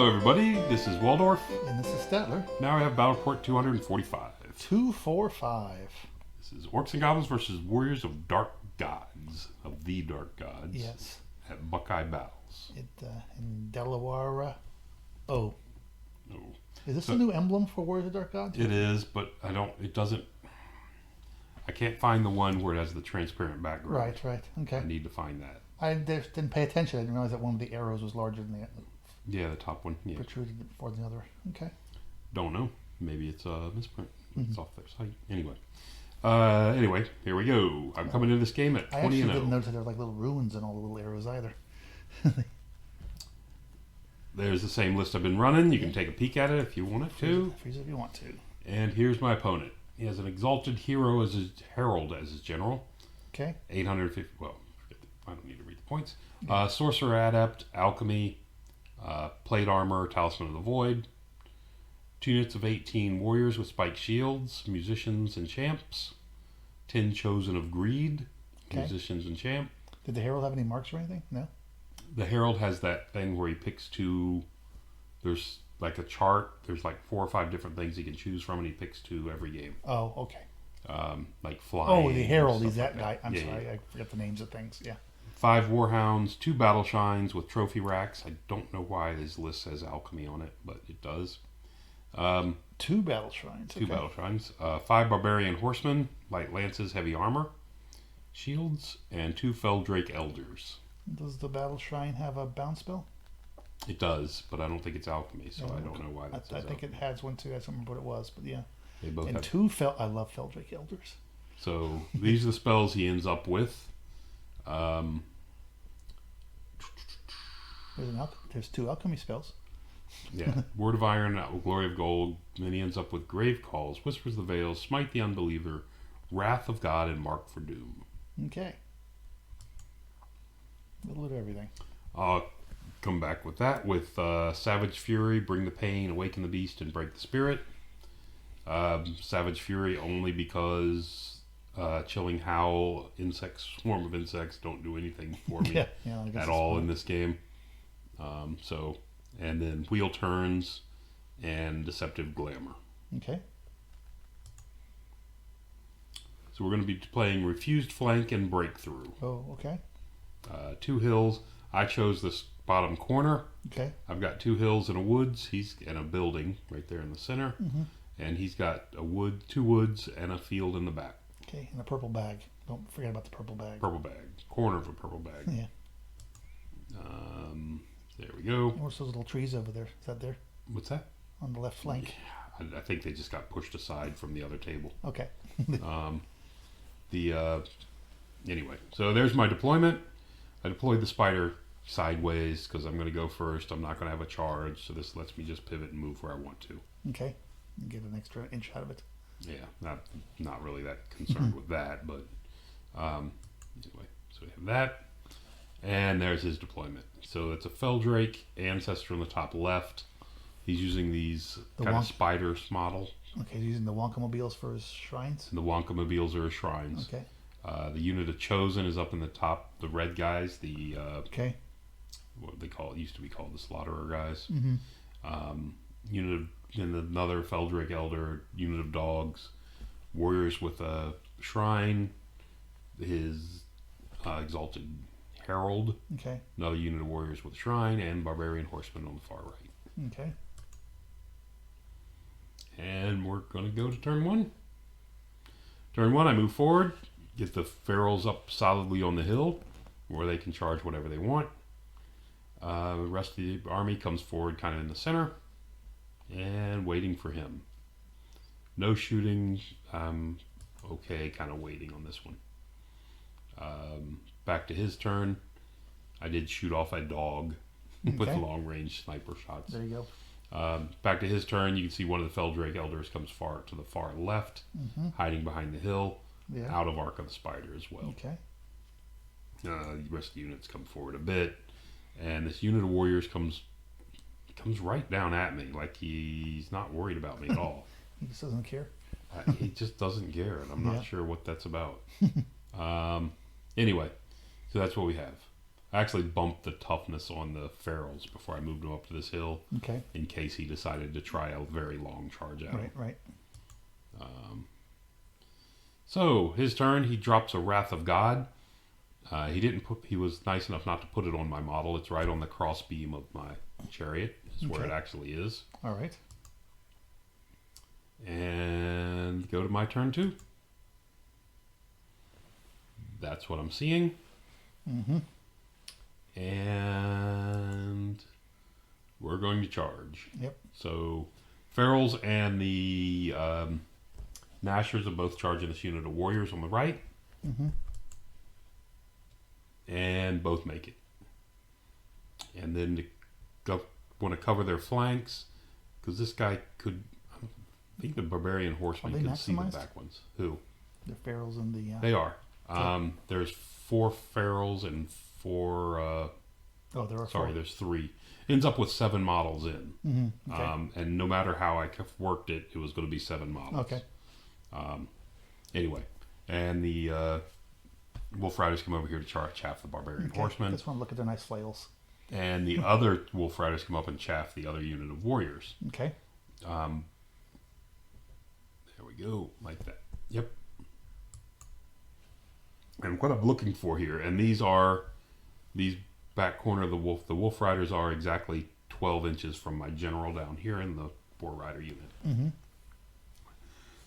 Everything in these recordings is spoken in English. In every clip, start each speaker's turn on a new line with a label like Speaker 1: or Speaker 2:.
Speaker 1: Hello everybody, this is Waldorf.
Speaker 2: And this is Statler.
Speaker 1: Now I have Battle Report 245.
Speaker 2: 245.
Speaker 1: This is Orcs and Goblins versus Warriors of Dark Gods, of the Dark Gods.
Speaker 2: Yes.
Speaker 1: At Buckeye Battles.
Speaker 2: In Delaware. Oh.
Speaker 1: No.
Speaker 2: Is this a new emblem for Warriors of Dark Gods?
Speaker 1: It is, but I can't find the one where it has the transparent background.
Speaker 2: Right. Okay.
Speaker 1: I need to find that.
Speaker 2: I just didn't pay attention. I didn't realize that one of the arrows was larger than the
Speaker 1: Yeah, the top one. Yeah.
Speaker 2: protruded more than the other. Okay.
Speaker 1: Don't know. Maybe it's a misprint. It's off their site. Anyway, here we go. I'm coming into this game at 20-0.
Speaker 2: I actually didn't notice that there were like little runes in all the little arrows either.
Speaker 1: There's the same list I've been running. You can take a peek at it if you want to.
Speaker 2: Freeze it if you want to.
Speaker 1: And here's my opponent. He has an exalted hero as his herald as his general.
Speaker 2: Okay.
Speaker 1: 850. Well, I don't need to read the points. Sorcerer adept, alchemy, plate armor, talisman of the void. 2 units of 18 warriors with spiked shields, musicians and champs. 10 chosen of greed, musicians and champ.
Speaker 2: Did the herald have any marks or anything? No.
Speaker 1: The herald has that thing where he picks two. There's like a chart. There's like 4 or 5 different things he can choose from, and he picks 2 every game.
Speaker 2: Oh, okay.
Speaker 1: Like flying.
Speaker 2: Oh, the herald. He's
Speaker 1: like
Speaker 2: that guy. I'm sorry.
Speaker 1: Yeah.
Speaker 2: I forget the names of things. Yeah.
Speaker 1: 5 warhounds, 2 battle shines with trophy racks. I don't know why this list says alchemy on it, but it does.
Speaker 2: 2 battle shrines.
Speaker 1: 2 battle shrines. 5 barbarian horsemen, light lances, heavy armor, shields, and 2 Feldrake elders.
Speaker 2: Does the battle shrine have a bounce spell?
Speaker 1: It does, but I don't think it's alchemy, so I don't know why that says
Speaker 2: I think
Speaker 1: alchemy.
Speaker 2: it has one too. I don't remember what it was, but yeah.
Speaker 1: They both
Speaker 2: And
Speaker 1: have.
Speaker 2: 2 I love Feldrake elders.
Speaker 1: So these are the spells he ends up with.
Speaker 2: There's 2 alchemy spells.
Speaker 1: Yeah, Word of Iron, Glory of Gold. Then he ends up with Grave Calls, Whispers of the Veil, Smite the Unbeliever, Wrath of God, and Mark for Doom.
Speaker 2: Okay. A little bit of everything.
Speaker 1: I'll come back with that with Savage Fury, Bring the Pain, Awaken the Beast, and Break the Spirit. Savage Fury only because Chilling Howl, Swarm of Insects don't do anything for me at all in this game. And then Wheel Turns and Deceptive Glamour.
Speaker 2: Okay.
Speaker 1: So we're going to be playing Refused Flank and Breakthrough.
Speaker 2: Oh, okay.
Speaker 1: 2 hills. I chose this bottom corner.
Speaker 2: Okay.
Speaker 1: I've got 2 hills and a woods. He's in a building right there in the center.
Speaker 2: Mm-hmm.
Speaker 1: And he's got 2 woods and a field in the back.
Speaker 2: Okay, and a purple bag. Don't forget about the purple bag.
Speaker 1: Purple bag. Corner of a purple bag.
Speaker 2: Yeah.
Speaker 1: There we go.
Speaker 2: What's those little trees over there? Is that there?
Speaker 1: What's that?
Speaker 2: On the left flank?
Speaker 1: I think they just got pushed aside from the other table.
Speaker 2: Okay.
Speaker 1: Anyway, so there's my deployment. I deployed the spider sideways because I'm going to go first. I'm not going to have a charge, so this lets me just pivot and move where I want to.
Speaker 2: Okay. And get an extra inch out of it.
Speaker 1: Yeah, not really that concerned with that, but anyway, so we have that. And there's his deployment. So it's a Feldrake Ancestor on the top left. He's using these kind of spiders model.
Speaker 2: Okay, he's using the Wonkamobiles for his shrines?
Speaker 1: And the Wonkamobiles are his shrines.
Speaker 2: Okay.
Speaker 1: The unit of Chosen is up in the top. The red guys, the
Speaker 2: okay,
Speaker 1: what they call it, used to be called the Slaughterer guys.
Speaker 2: Mm-hmm.
Speaker 1: Unit of another Feldrake Elder, unit of dogs, warriors with a shrine, his exalted herald.
Speaker 2: Okay.
Speaker 1: Another unit of warriors with a shrine, and barbarian horsemen on the far right.
Speaker 2: Okay.
Speaker 1: And we're going to go to turn 1. Turn 1, I move forward, get the ferals up solidly on the hill, where they can charge whatever they want. The rest of the army comes forward kind of in the center, and waiting for him. No shooting. Okay, kind of waiting on this one. Back to his turn. I did shoot off a dog with long-range sniper shots.
Speaker 2: There you
Speaker 1: go. Back to his turn. You can see one of the Feldrake Elders comes far to the far left, hiding behind the hill, out of arc of the spider as well.
Speaker 2: Okay.
Speaker 1: The rest of the units come forward a bit, and this unit of warriors comes right down at me like he's not worried about me at all.
Speaker 2: He just doesn't care.
Speaker 1: He just doesn't care, and I'm not sure what that's about. Anyway, so that's what we have. I actually bumped the toughness on the ferals before I moved him up to this hill
Speaker 2: Okay.
Speaker 1: in case he decided to try a very long charge out.
Speaker 2: Right. Right.
Speaker 1: So his turn, he drops a Wrath of God. He didn't put. He was nice enough not to put it on my model. It's right on the crossbeam of my chariot. Is where it actually is.
Speaker 2: All right.
Speaker 1: And go to my turn 2. That's what I'm seeing.
Speaker 2: Mm-hmm.
Speaker 1: And we're going to charge.
Speaker 2: Yep.
Speaker 1: So ferals and the Nashers are both charging this unit of warriors on the right.
Speaker 2: Mm-hmm.
Speaker 1: And both make it. And then to go, want to cover their flanks because this guy could. I think the barbarian horsemen can see the back ones. Who?
Speaker 2: The ferals and the.
Speaker 1: They are. There's 4 ferals and 4.
Speaker 2: Oh, there are 4.
Speaker 1: Sorry, there's 3. Ends up with 7 models in.
Speaker 2: Mm-hmm. Okay.
Speaker 1: And no matter how I worked it, it was going to be 7 models.
Speaker 2: Okay.
Speaker 1: Anyway, and the Wolf Riders come over here to chaff the barbarian horsemen.
Speaker 2: Just want to look at their nice flails.
Speaker 1: And the other Wolf Riders come up and chaff the other unit of warriors.
Speaker 2: Okay.
Speaker 1: There we go, like that. Yep. And what I'm looking for here, and these back corner of the Wolf Riders are exactly 12 inches from my general down here in the 4 rider unit.
Speaker 2: Mm-hmm.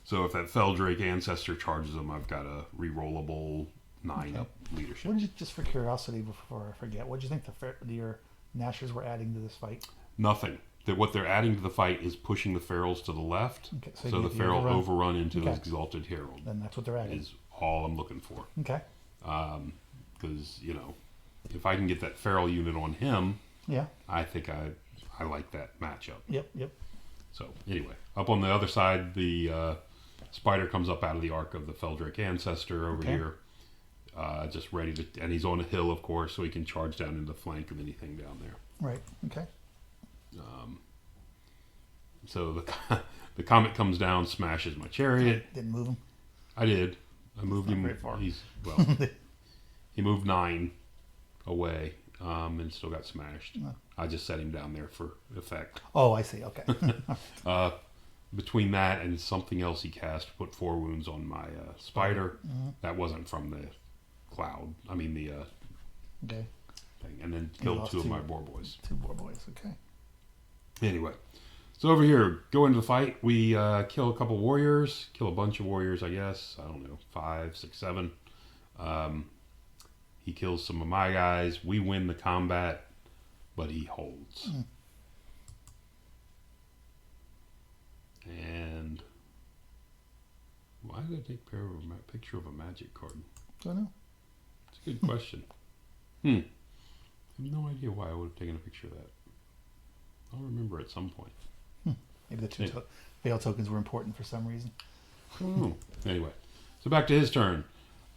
Speaker 1: So if that Feldrake ancestor charges them, I've got a rerollable 9 up leadership.
Speaker 2: What did you, just for curiosity, before I forget, what do you think your Nashers were adding to this fight?
Speaker 1: Nothing. What they're adding to the fight is pushing the ferals to the left,
Speaker 2: Okay,
Speaker 1: so the feral overrun into his Exalted Herald.
Speaker 2: Then that's what they're adding.
Speaker 1: Is all I'm looking for.
Speaker 2: Okay.
Speaker 1: Because if I can get that feral unit on him,
Speaker 2: yeah,
Speaker 1: I think I like that matchup.
Speaker 2: Yep.
Speaker 1: So anyway, up on the other side, the spider comes up out of the arc of the Feldrake ancestor over here, just ready to, and he's on a hill, of course, so he can charge down into the flank of anything down there.
Speaker 2: Right. Okay.
Speaker 1: So the comet comes down, smashes my chariot.
Speaker 2: Didn't move him.
Speaker 1: I did. I moved him.
Speaker 2: Very far.
Speaker 1: He moved 9 away, and still got smashed.
Speaker 2: No.
Speaker 1: I just set him down there for effect.
Speaker 2: Oh, I see. Okay.
Speaker 1: Between that and something else he cast, put 4 wounds on my spider.
Speaker 2: Mm-hmm.
Speaker 1: That wasn't from the cloud. I mean the
Speaker 2: okay.
Speaker 1: thing, and then killed 2 of my boar boys.
Speaker 2: 2 boar boys. Okay.
Speaker 1: Anyway, so over here, go into the fight. We kill a couple warriors, kill a bunch of warriors, I guess. I don't know, 5, 6, 7. He kills some of my guys. We win the combat, but he holds.
Speaker 2: Mm.
Speaker 1: And why did I take a picture of a magic card?
Speaker 2: Don't know.
Speaker 1: It's a good question. I have no idea why I would have taken a picture of that. I'll remember at some point.
Speaker 2: Maybe the 2 veil tokens were important for some reason.
Speaker 1: Anyway, so back to his turn.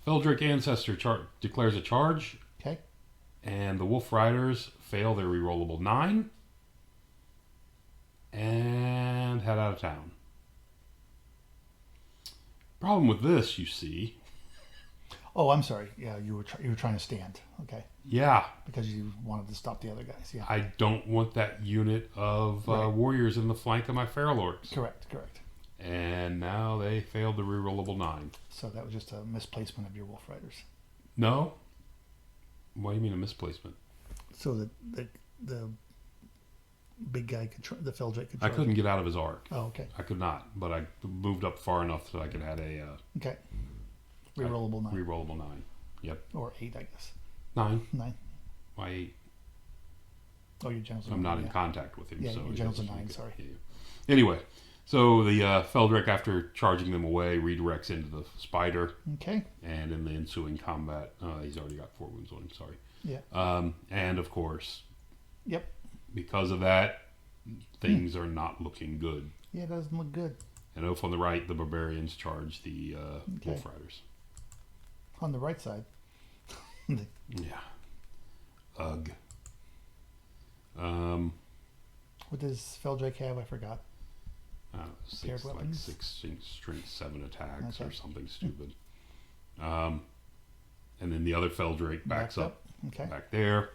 Speaker 1: Feldrake Ancestor declares a charge.
Speaker 2: Okay.
Speaker 1: And the Wolf Riders fail their rerollable 9. And head out of town. Problem with this, you see.
Speaker 2: Oh, I'm sorry. Yeah, you were trying to stand. Okay.
Speaker 1: Yeah.
Speaker 2: Because you wanted to stop the other guys. Yeah.
Speaker 1: I don't want that unit of warriors in the flank of my feral orcs.
Speaker 2: Correct.
Speaker 1: And now they failed the rerollable 9.
Speaker 2: So that was just a misplacement of your Wolf Riders.
Speaker 1: No. What do you mean a misplacement?
Speaker 2: So the big guy could the Feldrake could.
Speaker 1: I couldn't get out of his arc.
Speaker 2: Oh, okay.
Speaker 1: I could not, but I moved up far enough so I could have a
Speaker 2: okay. Rerollable 9.
Speaker 1: Rerollable 9. Yep.
Speaker 2: Or 8, I guess.
Speaker 1: 9.
Speaker 2: 9.
Speaker 1: Why 8?
Speaker 2: Oh, your general's a
Speaker 1: 9. I'm not in
Speaker 2: yeah.
Speaker 1: contact with him.
Speaker 2: Yeah,
Speaker 1: so
Speaker 2: your general's a 9. Sorry.
Speaker 1: Yeah. Anyway, so the Feldrake, after charging them away, redirects into the spider.
Speaker 2: Okay.
Speaker 1: And in the ensuing combat, he's already got 4 wounds on him. Sorry.
Speaker 2: Yeah.
Speaker 1: And of course.
Speaker 2: Yep.
Speaker 1: Because of that, things are not looking good.
Speaker 2: Yeah, it doesn't look good.
Speaker 1: And off on the right, the barbarians charge the Wolf Riders.
Speaker 2: On the right side.
Speaker 1: Yeah. Ugh.
Speaker 2: What does Feldrake have? I forgot.
Speaker 1: Six, like 6 strength 7 attacks or something stupid. And then the other Feldrake backs up
Speaker 2: Okay.
Speaker 1: back there.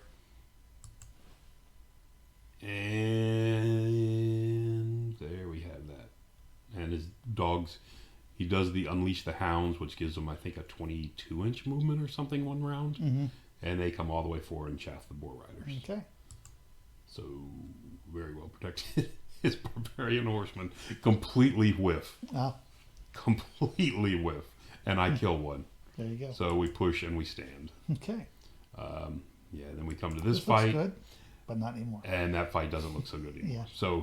Speaker 1: And there we have that. And his dogs, he does the Unleash the Hounds, which gives him, I think, a 22-inch movement or something one round.
Speaker 2: Mm-hmm.
Speaker 1: And they come all the way forward and chaff the boar riders.
Speaker 2: Okay.
Speaker 1: So, very well protected. His barbarian horseman completely whiff.
Speaker 2: Ah,
Speaker 1: Completely whiff. And I kill one.
Speaker 2: there you go.
Speaker 1: So we push and we stand.
Speaker 2: Okay.
Speaker 1: Yeah, then we come to this
Speaker 2: Looks
Speaker 1: fight.
Speaker 2: good, but not anymore.
Speaker 1: And that fight doesn't look so good anymore.
Speaker 2: Yeah.
Speaker 1: So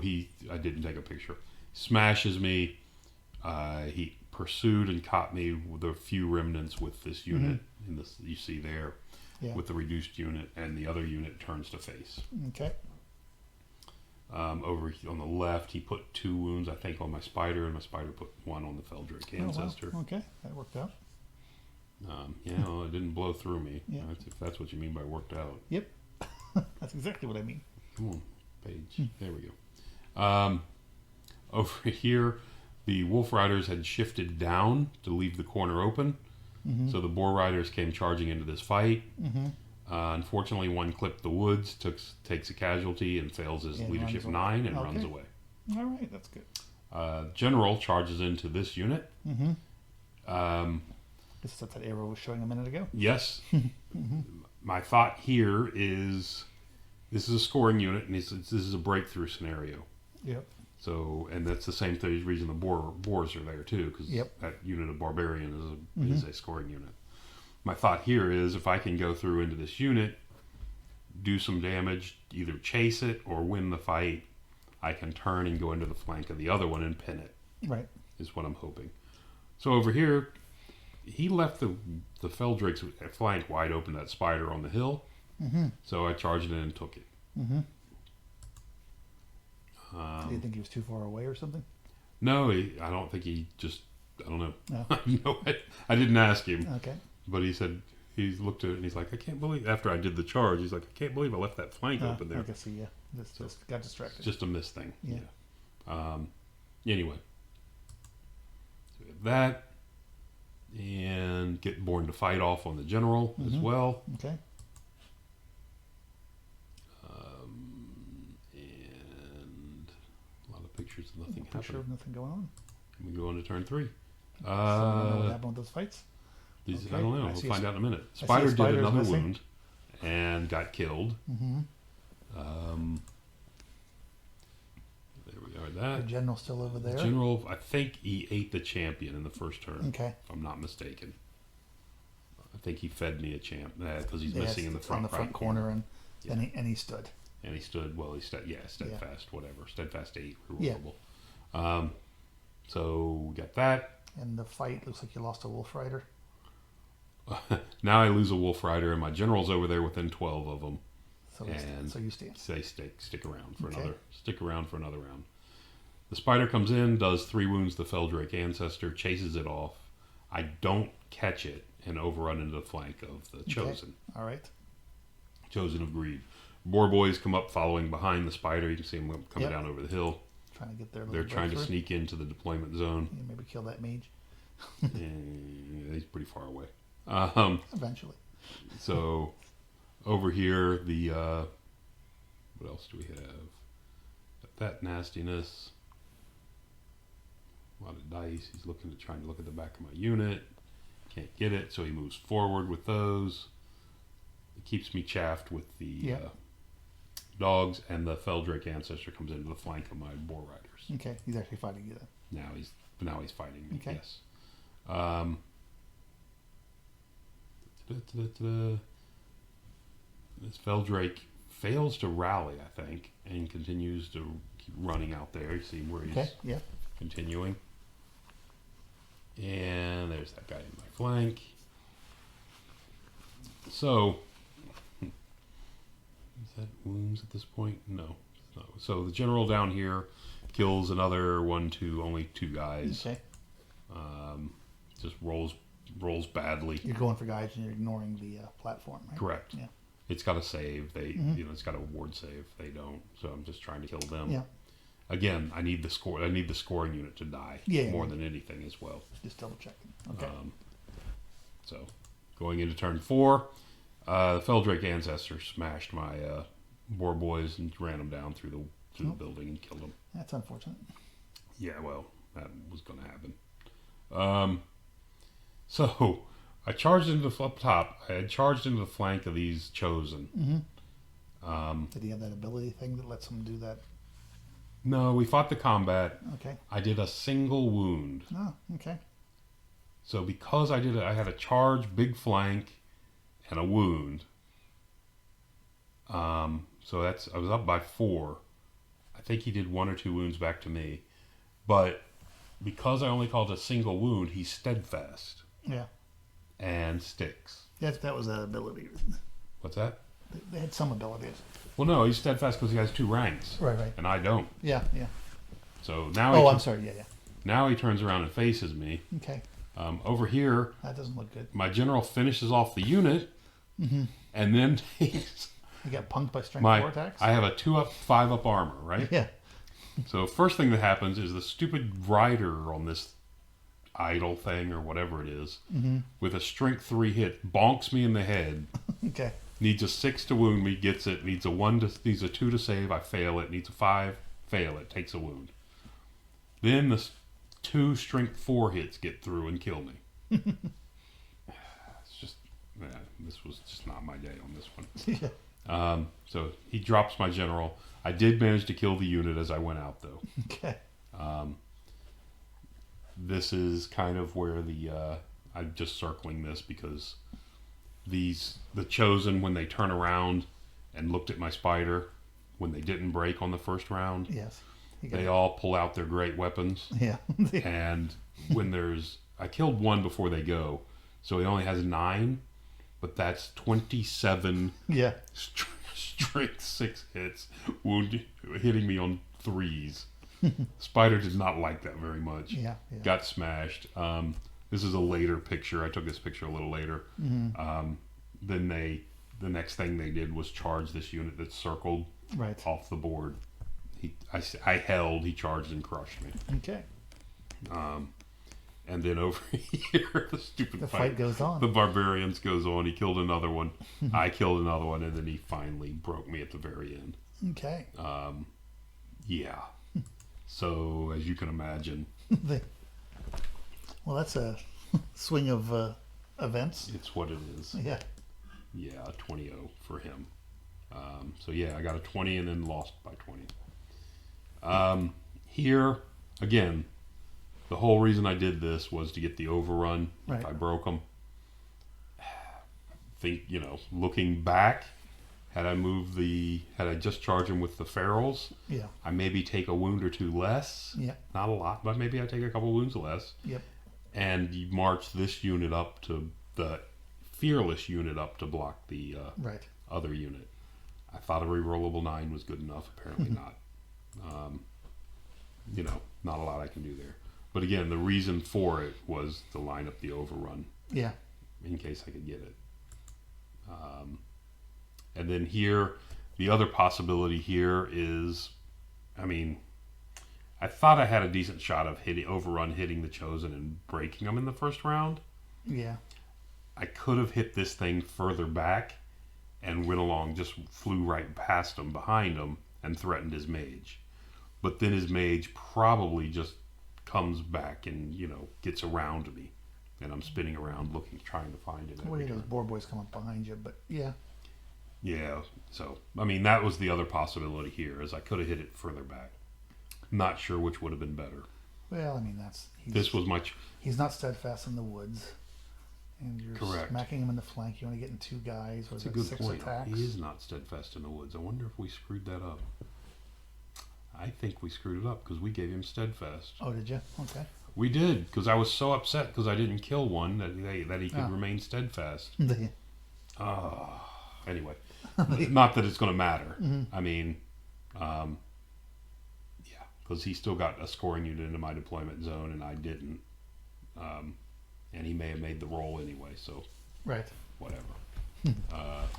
Speaker 1: I didn't take a picture. Smashes me. He pursued and caught me with a few remnants with this unit in this you see there,
Speaker 2: Yeah.
Speaker 1: with the reduced unit, and the other unit turns to face.
Speaker 2: Okay.
Speaker 1: Over on the left, he put 2 wounds, I think, on my spider, and my spider put 1 on the Feldrick ancestor.
Speaker 2: Oh, wow. Okay, that worked out.
Speaker 1: Yeah, well, it didn't blow through me.
Speaker 2: Yeah.
Speaker 1: If that's what you mean by worked out.
Speaker 2: Yep. That's exactly what I mean.
Speaker 1: Come on, page. There we go. Over here, the Wolf Riders had shifted down to leave the corner open.
Speaker 2: Mm-hmm.
Speaker 1: So the Boar Riders came charging into this fight.
Speaker 2: Mm-hmm.
Speaker 1: Unfortunately, one clipped the woods, takes a casualty, and fails his
Speaker 2: And
Speaker 1: leadership
Speaker 2: runs
Speaker 1: 9 and
Speaker 2: Okay.
Speaker 1: runs away.
Speaker 2: All right, that's good.
Speaker 1: General charges into this unit.
Speaker 2: Mm-hmm. This is what that arrow was showing a minute ago.
Speaker 1: Yes. My thought here is this is a scoring unit, and this is a breakthrough scenario.
Speaker 2: Yep.
Speaker 1: So, and that's the same reason the boars are there too, because
Speaker 2: Yep.
Speaker 1: that unit of barbarian is a scoring unit. My thought here is if I can go through into this unit, do some damage, either chase it or win the fight, I can turn and go into the flank of the other one and pin it.
Speaker 2: Right.
Speaker 1: Is what I'm hoping. So over here, he left the Feldrick's flank wide open, that spider on the hill.
Speaker 2: Mm-hmm.
Speaker 1: So I charged it and took it.
Speaker 2: Mm-hmm. Do you think he was too far away or something?
Speaker 1: No, I don't think he just, I don't know.
Speaker 2: No.
Speaker 1: No, I didn't ask him.
Speaker 2: Okay.
Speaker 1: But he said, he looked at it and he's like, I can't believe, after I did the charge, he's like, I can't believe I left that flank open there.
Speaker 2: I can see, yeah. Just got distracted.
Speaker 1: It's just a miss thing.
Speaker 2: Yeah.
Speaker 1: Anyway. So we have that. And get Born to fight off on the general as well.
Speaker 2: Okay.
Speaker 1: And a lot of pictures of nothing
Speaker 2: Pretty sure
Speaker 1: happening.
Speaker 2: nothing going on.
Speaker 1: We go on to turn 3.
Speaker 2: So you know what happened with those fights?
Speaker 1: These,
Speaker 2: Okay.
Speaker 1: I don't know.
Speaker 2: I
Speaker 1: We'll
Speaker 2: see
Speaker 1: find out in a minute.
Speaker 2: see a
Speaker 1: Spider did
Speaker 2: spider's
Speaker 1: another
Speaker 2: missing.
Speaker 1: wound and got killed.
Speaker 2: Mm-hmm.
Speaker 1: There we are.
Speaker 2: The
Speaker 1: That
Speaker 2: general's still over there.
Speaker 1: general, I think he ate the champion in the first turn,
Speaker 2: Okay.
Speaker 1: if I'm not mistaken. I think he fed me a champ because he's
Speaker 2: Yeah,
Speaker 1: missing in the front,
Speaker 2: on the front
Speaker 1: right
Speaker 2: corner, and
Speaker 1: Yeah.
Speaker 2: and he stood.
Speaker 1: And he stood, well, he steadfast, whatever. Steadfast 8,
Speaker 2: Yeah.
Speaker 1: rerollable. So we got that.
Speaker 2: And the fight looks like you lost a wolf rider.
Speaker 1: Now I lose a Wolf Rider, and my general's over there within 12 of them.
Speaker 2: So
Speaker 1: And
Speaker 2: so you stand.
Speaker 1: Say stick around for
Speaker 2: Okay.
Speaker 1: another round. The spider comes in, does 3 wounds to the Feldrick ancestor, chases it off. I don't catch it and overrun into the flank of the chosen.
Speaker 2: All right.
Speaker 1: Chosen of greed. Boar boys come up following behind the spider. You can see them coming
Speaker 2: Yep.
Speaker 1: down over the hill.
Speaker 2: Trying to get their.
Speaker 1: They're
Speaker 2: little
Speaker 1: trying to
Speaker 2: breakthrough.
Speaker 1: sneak into the deployment zone.
Speaker 2: Yeah, maybe kill that mage
Speaker 1: And he's pretty far away.
Speaker 2: eventually.
Speaker 1: So over here, the what else do we have? Got that nastiness. A lot of dice. He's trying to look at the back of my unit. Can't get it, so he moves forward with those. It keeps me chaffed with the dogs, and the Feldrick ancestor comes into the flank of my boar riders.
Speaker 2: Okay, he's actually fighting you then.
Speaker 1: Now he's fighting me.
Speaker 2: Okay.
Speaker 1: Yes. This Feldrake fails to rally, I think, and continues to keep running out there. You see where he's
Speaker 2: Okay. Yeah.
Speaker 1: continuing. And there's that guy in my flank. So, is that wounds at this point? No. It's not. So the general down here kills another only 2 guys.
Speaker 2: Okay.
Speaker 1: Just rolls badly.
Speaker 2: You're going for guys and you're ignoring the platform, right?
Speaker 1: Correct.
Speaker 2: Yeah.
Speaker 1: It's got a save. It's got a ward save. They don't. So I'm just trying to kill them.
Speaker 2: Yeah.
Speaker 1: Again, I need the scoring unit to die more than anything as well.
Speaker 2: Just double checking. Okay.
Speaker 1: So going into turn 4, The Feldrake ancestor smashed my boar boys and ran them down through the building and killed them.
Speaker 2: That's unfortunate.
Speaker 1: Yeah, well, that was going to happen. So I charged into the up top. I had charged into the flank of these chosen.
Speaker 2: Mm-hmm. Did he have that ability thing that lets him do that?
Speaker 1: No, we fought the combat.
Speaker 2: Okay.
Speaker 1: I did a single wound.
Speaker 2: Oh, okay.
Speaker 1: So because I did it, I had a charge, big flank, and a wound. So I was up by 4. I think he did 1 or 2 wounds back to me. But because I only called a single wound, he's steadfast.
Speaker 2: Yeah.
Speaker 1: And sticks.
Speaker 2: That was that ability.
Speaker 1: What's that?
Speaker 2: They had some abilities.
Speaker 1: Well, no, he's steadfast because he has 2 ranks.
Speaker 2: Right.
Speaker 1: And I don't.
Speaker 2: Yeah.
Speaker 1: So now
Speaker 2: I'm sorry. Yeah.
Speaker 1: Now he turns around and faces me.
Speaker 2: Okay.
Speaker 1: Over here,
Speaker 2: That doesn't look good.
Speaker 1: my general finishes off the unit, and then
Speaker 2: You got punked by strength 4 attacks?
Speaker 1: I have a 2-up, 5-up armor, right?
Speaker 2: Yeah.
Speaker 1: So first thing that happens is the stupid rider on this idol thing or whatever it is, with a strength 3 hit, bonks me in the head.
Speaker 2: Okay.
Speaker 1: Needs a 6 to wound me, gets it. Needs a 2 to save, I fail it. Needs a 5, fail it, takes a wound. Then the 2 strength 4 hits get through and kill me. It's just, this was just not my day on this one.
Speaker 2: Yeah.
Speaker 1: So he drops my general. I did manage to kill the unit as I went out, though.
Speaker 2: Okay.
Speaker 1: This is kind of where I'm just circling this because the chosen, when they turn around and looked at my spider, when they didn't break on the first round,
Speaker 2: Yes.
Speaker 1: they all pull out their great weapons.
Speaker 2: Yeah.
Speaker 1: And when I killed 1 before they go, so he only has 9, but that's 27
Speaker 2: Yeah.
Speaker 1: strength 6 hits, hitting me on 3s. Spider did not like that very much.
Speaker 2: Yeah.
Speaker 1: Got smashed. This is a later picture. I took this picture a little later. Then the next thing they did was charge this unit that circled off the board. I held, he charged and crushed me.
Speaker 2: Okay.
Speaker 1: And then over here, the stupid
Speaker 2: fight goes on.
Speaker 1: The barbarians goes on. He killed another one. I killed another one, and then he finally broke me at the very end.
Speaker 2: Okay.
Speaker 1: Yeah. So, as you can imagine,
Speaker 2: well, that's a swing of events.
Speaker 1: it's what it is.
Speaker 2: Yeah.
Speaker 1: Yeah, 20-0 for him. So yeah, I got a 20 and then lost by 20. Here, again, the whole reason I did this was to get the overrun if I broke them. Looking back, had I just charged him with the ferals, I maybe take a wound or 2 less.
Speaker 2: Yeah.
Speaker 1: Not a lot, but maybe I take a couple wounds less.
Speaker 2: Yep.
Speaker 1: And you march this unit up to the fearless unit up to block the other unit. I thought a rerollable 9 was good enough. Apparently not. Not a lot I can do there. But again, the reason for it was to line up the overrun.
Speaker 2: Yeah.
Speaker 1: In case I could get it. And then here, the other possibility here is, I thought I had a decent shot of hitting the chosen and breaking them in the first round.
Speaker 2: Yeah.
Speaker 1: I could have hit this thing further back and went along, just flew right past him, behind him, and threatened his mage. But then his mage probably just comes back and, gets around me. And I'm spinning around trying to find it.
Speaker 2: Well, those boar boys come up behind you, but yeah.
Speaker 1: Yeah, so, that was the other possibility here, is I could have hit it further back. Not sure which would have been better.
Speaker 2: Well, he's not steadfast in the woods. And you're smacking him in the flank. You're only getting 2 guys.
Speaker 1: That's a good
Speaker 2: 6
Speaker 1: point.
Speaker 2: attacks.
Speaker 1: He is not steadfast in the woods. I wonder if we screwed that up. I think we screwed it up because we gave him steadfast.
Speaker 2: Oh, did you? Okay.
Speaker 1: We did, because I was so upset because I didn't kill one that he could remain steadfast. Anyway, not that it's going to matter. Because he still got a scoring unit into my deployment zone and I didn't. And he may have made the roll anyway, so whatever.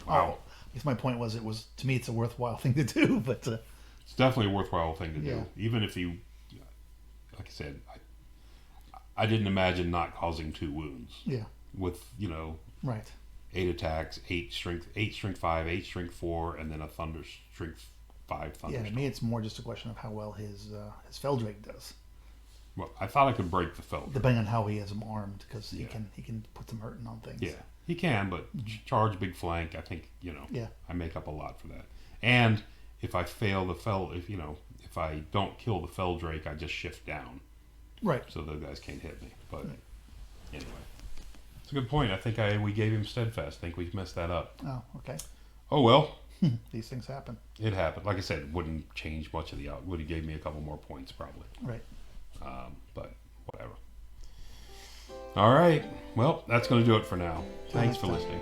Speaker 1: Wow.
Speaker 2: I guess my point was, to me, it's a worthwhile thing to do, but
Speaker 1: it's definitely a worthwhile thing to do. Even if like I said, I didn't imagine not causing 2 wounds.
Speaker 2: Yeah.
Speaker 1: With 8 attacks, 8 strength 5, 8 strength 4, and then a thunder strength 5 thunder.
Speaker 2: Yeah, to me it's more just a question of how well his Feldrake does.
Speaker 1: Well, I thought I could break the Feldrake.
Speaker 2: Depending on how he has him armed, because he can put some hurting on things.
Speaker 1: Yeah, he can, but charge big flank, I think,
Speaker 2: Yeah.
Speaker 1: I make up a lot for that. And if I fail the if I don't kill the Feldrake, I just shift down.
Speaker 2: Right.
Speaker 1: So those guys can't hit me. But anyway. It's a good point. I think we gave him steadfast. I think we messed that up.
Speaker 2: Oh, okay.
Speaker 1: Oh, well.
Speaker 2: These things happen.
Speaker 1: It happened. Like I said, it wouldn't change much of the out. Would have gave me a couple more points probably.
Speaker 2: Right.
Speaker 1: But whatever. All right. Well, that's going to do it for now. Thanks for listening.